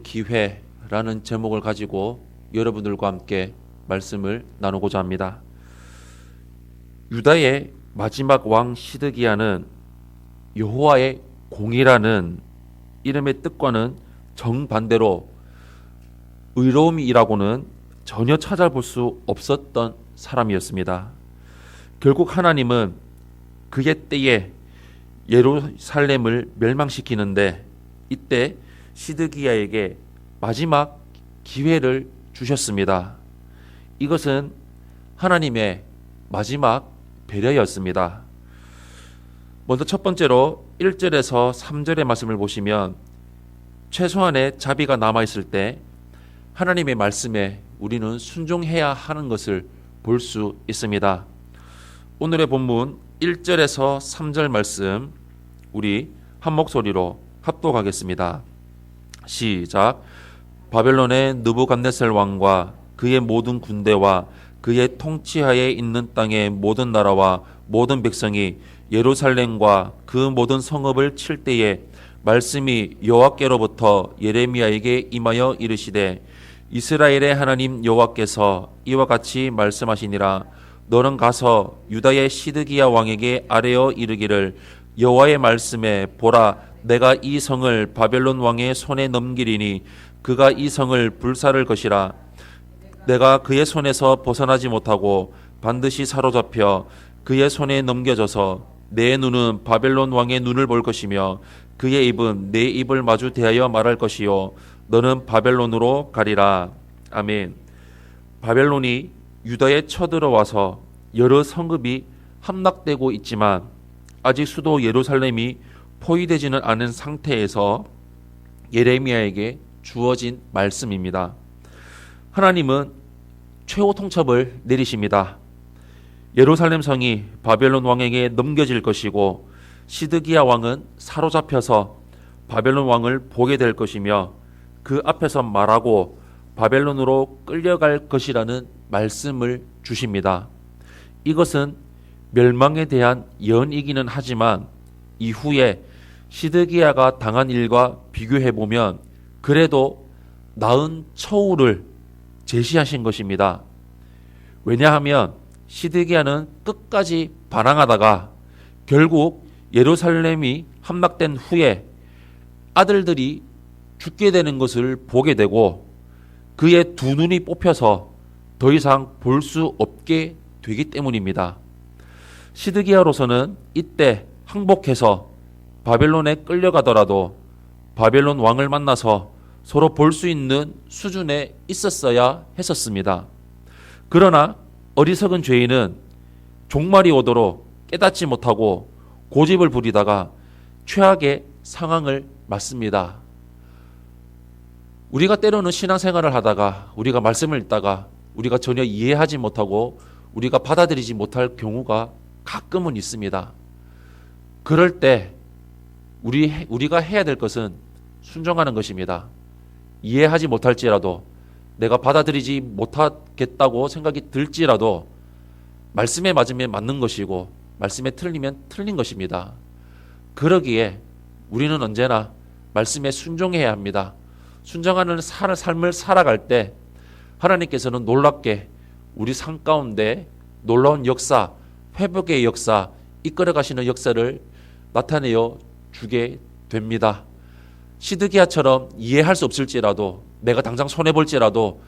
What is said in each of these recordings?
기회라는 제목을 가지고 여러분들과 함께 말씀을 나누고자 합니다. 유다의 마지막 왕 시드기야는 여호와의 공이라는 이름의 뜻과는 정반대로 의로움이라고는 전혀 찾아볼 수 없었던 사람이었습니다. 결국 하나님은 그의 때에 예루살렘을 멸망시키는데 이때 시드기야에게 마지막 기회를 주셨습니다. 이것은 하나님의 마지막 배려였습니다. 먼저 첫 번째로 1절에서 3절의 말씀을 보시면 최소한의 자비가 남아있을 때 하나님의 말씀에 우리는 순종해야 하는 것을 볼 수 있습니다. 오늘의 본문 1절에서 3절 말씀 우리 한 목소리로 합독하겠습니다. 시작. 바벨론의 느부갓네살 왕과 그의 모든 군대와 그의 통치하에 있는 땅의 모든 나라와 모든 백성이 예루살렘과 그 모든 성읍을 칠 때에 말씀이 여호와께로부터 예레미야에게 임하여 이르시되 이스라엘의 하나님 여호와께서 이와 같이 말씀하시니라. 너는 가서 유다의 시드기야 왕에게 아뢰어 이르기를 여호와의 말씀에 보라, 내가 이 성을 바벨론 왕의 손에 넘기리니 그가 이 성을 불사를 것이라. 내가 그의 손에서 벗어나지 못하고 반드시 사로잡혀 그의 손에 넘겨져서 내 눈은 바벨론 왕의 눈을 볼 것이며 그의 입은 내 입을 마주 대하여 말할 것이요 너는 바벨론으로 가리라. 아멘. 바벨론이 유다에 쳐들어와서 여러 성읍이 함락되고 있지만 아직 수도 예루살렘이 포위되지는 않은 상태에서 예레미야에게 주어진 말씀입니다. 하나님은 최후 통첩을 내리십니다. 예루살렘 성이 바벨론 왕에게 넘겨질 것이고 시드기야 왕은 사로잡혀서 바벨론 왕을 보게 될 것이며 그 앞에서 말하고 바벨론으로 끌려갈 것이라는 말씀을 주십니다. 이것은 멸망에 대한 예언이기는 하지만 이후에 시드기야가 당한 일과 비교해보면 그래도 나은 처우를 제시하신 것입니다. 왜냐하면 시드기야는 끝까지 반항하다가 결국 예루살렘이 함락된 후에 아들들이 죽게 되는 것을 보게 되고 그의 두 눈이 뽑혀서 더 이상 볼 수 없게 되기 때문입니다. 시드기야로서는 이때 항복해서 바벨론에 끌려가더라도 바벨론 왕을 만나서 서로 볼 수 있는 수준에 있었어야 했었습니다. 그러나 어리석은 죄인은 종말이 오도록 깨닫지 못하고 고집을 부리다가 최악의 상황을 맞습니다. 우리가 때로는 신앙생활을 하다가 우리가 말씀을 읽다가 우리가 전혀 이해하지 못하고 우리가 받아들이지 못할 경우가 가끔은 있습니다. 그럴 때 우리가 해야 될 것은 순종하는 것입니다. 이해하지 못할지라도 내가 받아들이지 못하겠다고 생각이 들지라도 말씀에 맞으면 맞는 것이고 말씀에 틀리면 틀린 것입니다. 그러기에 우리는 언제나 말씀에 순종해야 합니다. 순종하는 삶을 살아갈 때 하나님께서는 놀랍게 우리 삶 가운데 놀라운 역사, 회복의 역사, 이끌어가시는 역사를 나타내어 주게 됩니다. 시드기야처럼 이해할 수 없을지라도 내가 당장 손해볼지라도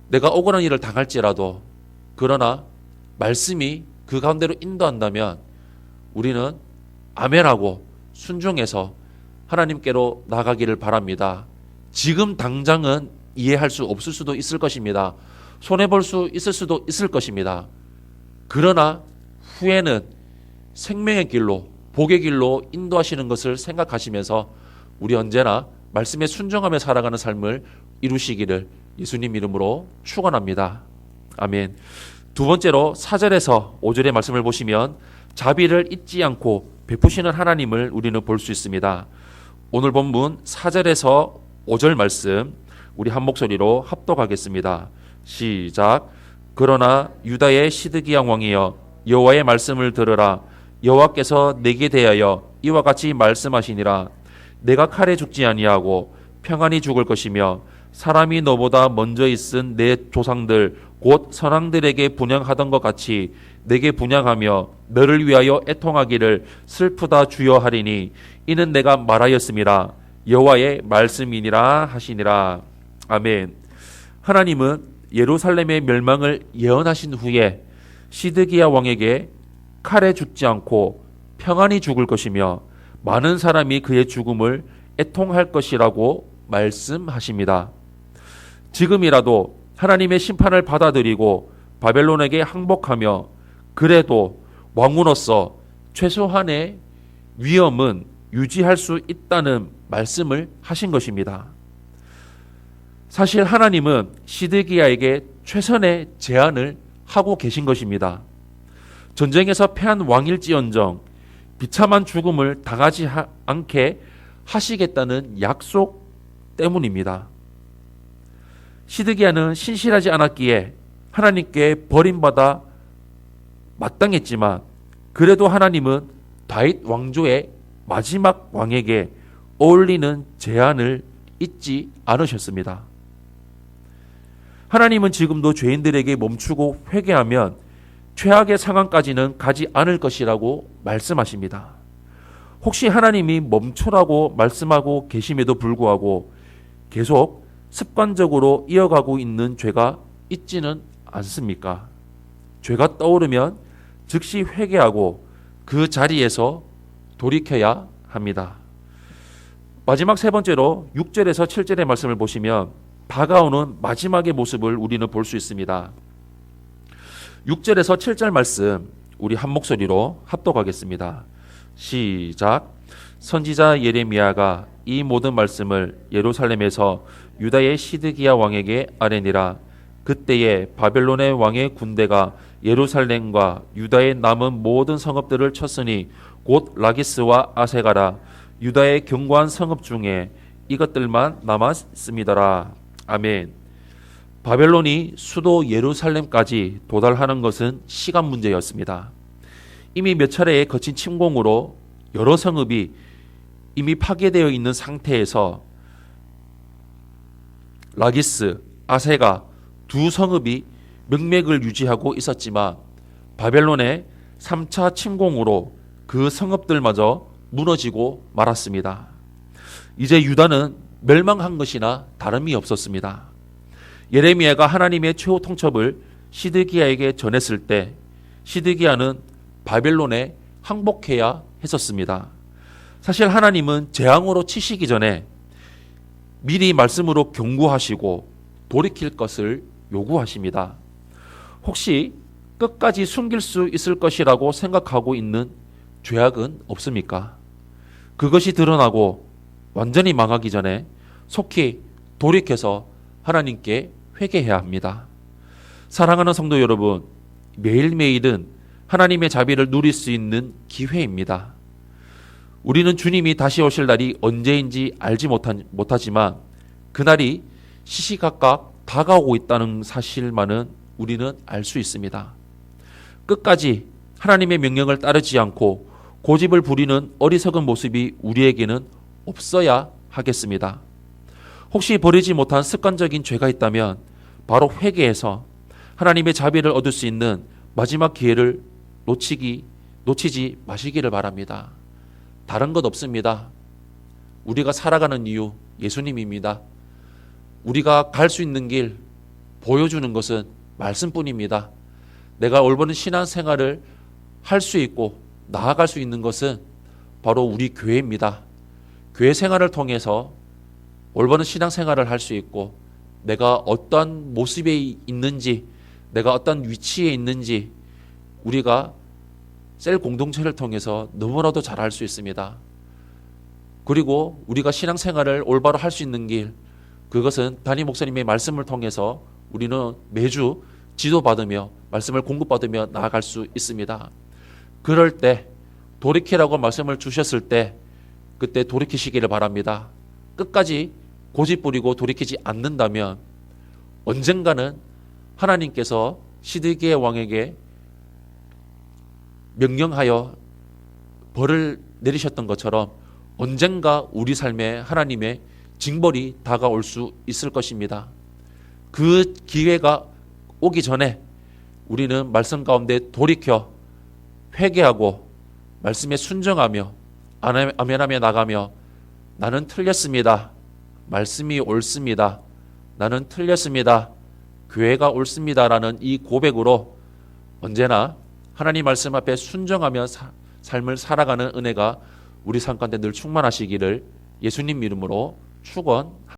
내가 억울한 일을 당할지라도 그러나 말씀이 그 가운데로 인도한다면 우리는 아멘하고 순종해서 하나님께로 나가기를 바랍니다. 지금 당장은 이해할 수 없을 수도 있을 것입니다. 손해볼 수 있을 수도 있을 것입니다. 그러나 후에는 생명의 길로 복의 길로 인도하시는 것을 생각하시면서 우리 언제나 말씀에 순종하며 살아가는 삶을 이루시기를 예수님 이름으로 축원합니다. 아멘. 두 번째로 4절에서 5절의 말씀을 보시면 자비를 잊지 않고 베푸시는 하나님을 우리는 볼 수 있습니다. 오늘 본문 4절에서 5절 말씀 우리 한 목소리로 합독하겠습니다. 시작. 그러나 유다의 시드기야 왕이여 여호와의 말씀을 들으라. 여호와께서 내게 대하여 이와 같이 말씀하시니라. 내가 칼에 죽지 아니하고 평안히 죽을 것이며 사람이 너보다 먼저 있은 내 조상들 곧 선왕들에게 분향하던 것 같이 내게 분향하며 너를 위하여 애통하기를 슬프다 주여 하리니 이는 내가 말하였음이라 여호와의 말씀이니라 하시니라. 아멘. 하나님은 예루살렘의 멸망을 예언하신 후에 시드기야 왕에게 칼에 죽지 않고 평안히 죽을 것이며 많은 사람이 그의 죽음을 애통할 것이라고 말씀하십니다. 지금이라도 하나님의 심판을 받아들이고 바벨론에게 항복하며 그래도 왕으로서 최소한의 위엄은 유지할 수 있다는 말씀을 하신 것입니다. 사실 하나님은 시드기야에게 최선의 제안을 하고 계신 것입니다. 전쟁에서 패한 왕일지언정 비참한 죽음을 당하지 않게 하시겠다는 약속 때문입니다. 시드기야는 신실하지 않았기에 하나님께 버림받아 마땅했지만 그래도 하나님은 다윗 왕조의 마지막 왕에게 어울리는 제안을 잊지 않으셨습니다. 하나님은 지금도 죄인들에게 멈추고 회개하면 최악의 상황까지는 가지 않을 것이라고 말씀하십니다. 혹시 하나님이 멈추라고 말씀하고 계심에도 불구하고 계속 습관적으로 이어가고 있는 죄가 있지는 않습니까? 죄가 떠오르면 즉시 회개하고 그 자리에서 돌이켜야 합니다. 마지막 세 번째로 6절에서 7절의 말씀을 보시면 다가오는 마지막의 모습을 우리는 볼 수 있습니다. 6절에서 7절 말씀 우리 한 목소리로 합독하겠습니다. 시작. 선지자 예레미야가 이 모든 말씀을 예루살렘에서 유다의 시드기야 왕에게 아뢰니라. 그때에 바벨론의 왕의 군대가 예루살렘과 유다의 남은 모든 성읍들을 쳤으니 곧 라기스와 아세가라 유다의 견고한 성읍 중에 이것들만 남았습니다라. 아멘. 바벨론이 수도 예루살렘까지 도달하는 것은 시간 문제였습니다. 이미 몇 차례의 거친 침공으로 여러 성읍이 이미 파괴되어 있는 상태에서 라기스, 아세가 두 성읍이 명맥을 유지하고 있었지만 바벨론의 3차 침공으로 그 성읍들마저 무너지고 말았습니다. 이제 유다는 멸망한 것이나 다름이 없었습니다. 예레미야가 하나님의 최후 통첩을 시드기야에게 전했을 때 시드기야는 바벨론에 항복해야 했었습니다. 사실 하나님은 재앙으로 치시기 전에 미리 말씀으로 경고하시고 돌이킬 것을 요구하십니다. 혹시 끝까지 숨길 수 있을 것이라고 생각하고 있는 죄악은 없습니까? 그것이 드러나고 완전히 망하기 전에 속히 돌이켜서 하나님께 회개해야 합니다. 사랑하는 성도 여러분, 매일매일은 하나님의 자비를 누릴 수 있는 기회입니다. 우리는 주님이 다시 오실 날이 언제인지 알지 못하지만 그날이 시시각각 다가오고 있다는 사실만은 우리는 알 수 있습니다. 끝까지 하나님의 명령을 따르지 않고 고집을 부리는 어리석은 모습이 우리에게는 없어야 하겠습니다. 혹시 버리지 못한 습관적인 죄가 있다면 바로 회개해서 하나님의 자비를 얻을 수 있는 마지막 기회를 놓치지 마시기를 바랍니다. 다른 것 없습니다. 우리가 살아가는 이유 예수님입니다. 우리가 갈 수 있는 길 보여주는 것은 말씀뿐입니다. 내가 올바른 신앙생활을 할 수 있고 나아갈 수 있는 것은 바로 우리 교회입니다. 교회 생활을 통해서 올바른 신앙생활을 할 수 있고 내가 어떤 모습에 있는지 내가 어떤 위치에 있는지 우리가 셀 공동체를 통해서 너무나도 잘 알 수 있습니다. 그리고 우리가 신앙생활을 올바로 할 수 있는 길 그것은 담임 목사님의 말씀을 통해서 우리는 매주 지도받으며 말씀을 공급받으며 나아갈 수 있습니다. 그럴 때 돌이키라고 말씀을 주셨을 때 그때 돌이키시기를 바랍니다. 끝까지 고집 부리고 돌이키지 않는다면 언젠가는 하나님께서 시드기야 왕에게 명령하여 벌을 내리셨던 것처럼 언젠가 우리 삶에 하나님의 징벌이 다가올 수 있을 것입니다. 그 기회가 오기 전에 우리는 말씀 가운데 돌이켜 회개하고 말씀에 순종하며 아멘하며 나가며 나는 틀렸습니다. 말씀이 옳습니다. 나는 틀렸습니다. 교회가 옳습니다라는 이 고백으로 언제나 하나님 말씀 앞에 순종하며 삶을 살아가는 은혜가 우리 삶 가운데 늘 충만하시기를 예수님 이름으로 축원합니다.